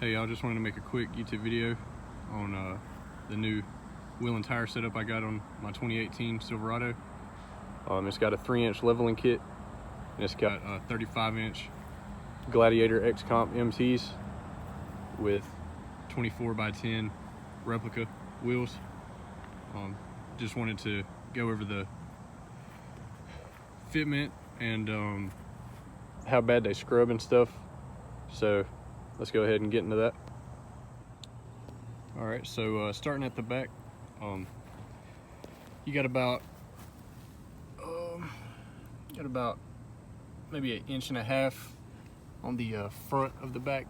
Hey y'all, just wanted to make a quick YouTube video on the new wheel and tire setup I got on my 2018 Silverado. It's got a 3-inch leveling kit, and it's got 35-inch Gladiator XComp MTs with 24x10 replica wheels. Just wanted to go over the fitment and how bad they scrub and stuff. So let's go ahead and get into that. All right, so starting at the back, you got about maybe 1.5 inches on the front of the back,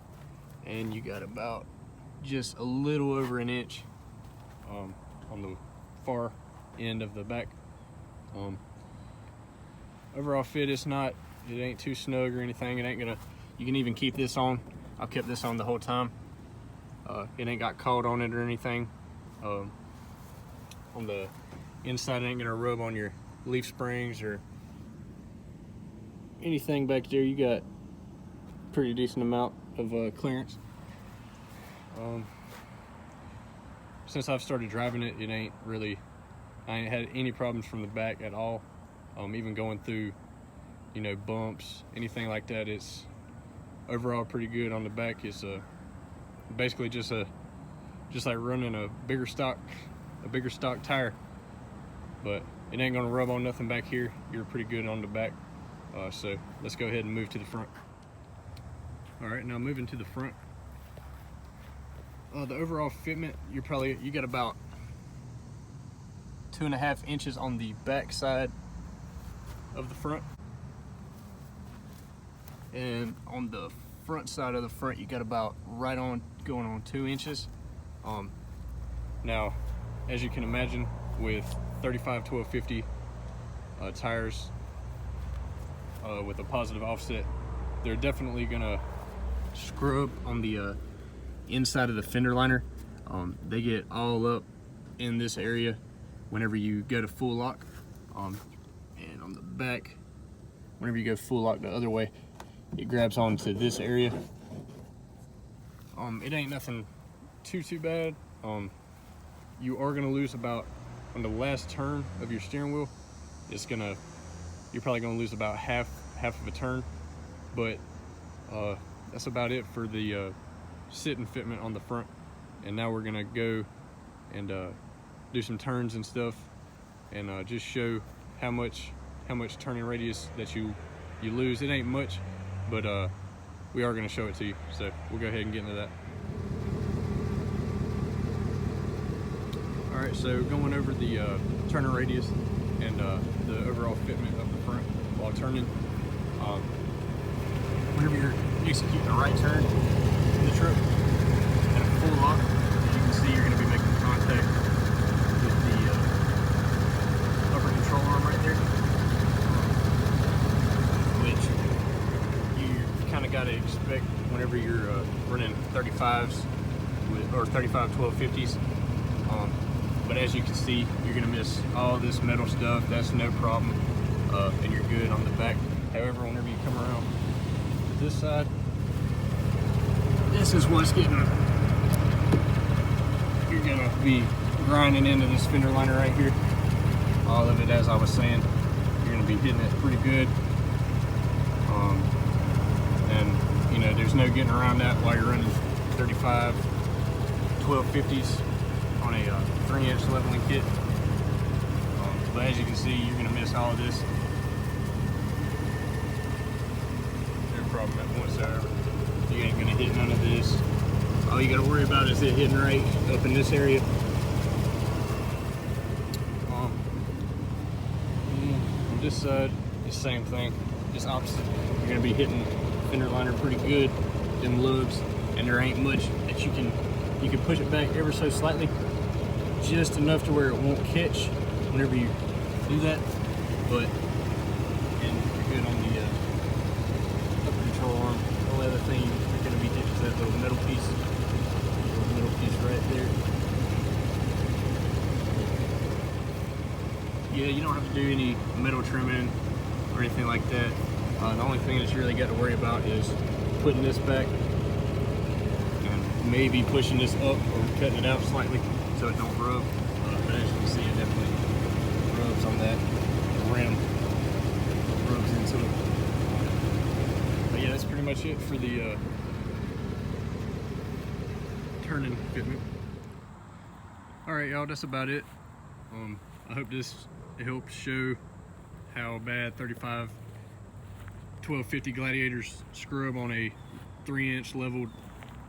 and you got about just a little over 1 inch on the far end of the back. Overall fit, it ain't too snug or anything. It ain't gonna, you can even keep this on. I've kept this on the whole time. It ain't got caught on it or anything. On the inside, it ain't gonna rub on your leaf springs or anything back there. You got pretty decent amount of clearance. Since I've started driving it, I ain't had any problems from the back at all. Even going through, bumps, anything like that, it's overall pretty good on the back. It's basically just like running a bigger stock tire, but it ain't gonna rub on nothing back here. You're pretty good on the back. So let's go ahead and move to the front. All right, now moving to the front. The overall fitment, you got about 2.5 inches on the back side of the front, and on the front side of the front you got about going on 2 inches. Now, as you can imagine, with 35 1250 tires with a positive offset, they're definitely gonna scrub on the inside of the fender liner. They get all up in this area whenever you go to full lock, and on the back, whenever you go full lock the other way, it grabs onto this area. It ain't nothing too bad. You are gonna lose about, on the last turn of your steering wheel, you're probably gonna lose about half of a turn, but that's about it for the sitting fitment on the front. And now we're gonna go and do some turns and stuff, and just show how much turning radius that you lose. It ain't much, but we are going to show it to you, so we'll go ahead and get into that. All right, so going over the turning radius and the overall fitment of the front while turning. Whenever you're executing a right turn in the truck at a full lock, you can see you're going to be making contact with the upper control arm right there, which you kind of got to expect whenever you're running 35s or 35 1250s. But as you can see, you're going to miss all this metal stuff. That's no problem, and you're good on the back. However, whenever you come around to this side, this is what's getting, you're going to be grinding into this fender liner right here. All of it, as I was saying, you're going to be hitting it pretty good. And there's no getting around that while you're running 35 1250s on a 3-inch leveling kit. But as you can see, you're going to miss all of this. No problem whatsoever. You ain't going to hit none of this. All you got to worry about is it hitting right up in this area. On this side, it's the same thing, just opposite. You're going to be hitting fender liner pretty good, them lugs, and there ain't much that you can push it back ever so slightly, just enough to where it won't catch whenever you do that. But and you're good on the upper control arm. The only other thing you're going to be hitting is that little metal piece right there. Yeah, you don't have to do any metal trimming or anything like that. The only thing that you really got to worry about is putting this back and maybe pushing this up or cutting it out slightly so it don't rub. But as you can see, it definitely rubs on that rim. It rubs into it. But yeah, that's pretty much it for the turning fitment. Alright y'all, that's about it. I hope this helps show how bad 35 1250 Gladiators scrub on a 3-inch leveled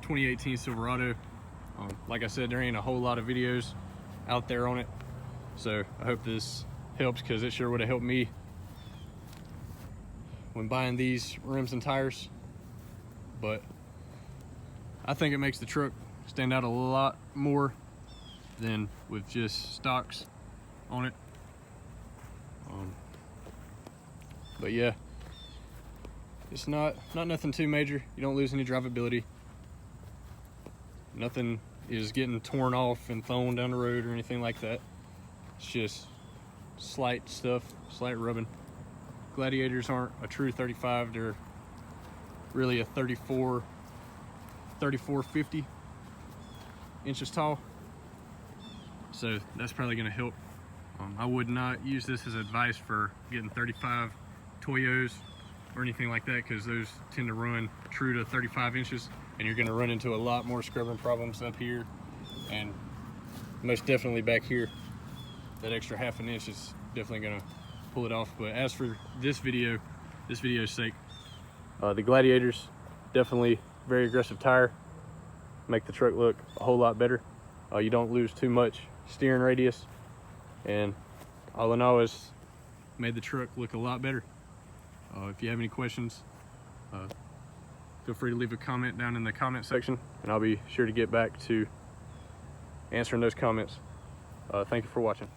2018 Silverado. Like I said, there ain't a whole lot of videos out there on it, so I hope this helps, because it sure would have helped me when buying these rims and tires. But I think it makes the truck stand out a lot more than with just stocks on it. But yeah, it's not nothing too major. You don't lose any drivability. Nothing is getting torn off and thrown down the road or anything like that. It's just slight stuff, slight rubbing. Gladiators aren't a true 35. They're really a 34, 50 inches tall. So that's probably going to help. I would not use this as advice for getting 35 Toyos or anything like that, because those tend to run true to 35 inches, and you're going to run into a lot more scrubbing problems up here, and most definitely back here. That extra ½ an inch is definitely going to pull it off. But as for this video's sake, the Gladiators, definitely very aggressive tire, make the truck look a whole lot better. You don't lose too much steering radius, and all in all, it's made the truck look a lot better. If you have any questions, feel free to leave a comment down in the comment section, and I'll be sure to get back to answering those comments. Thank you for watching.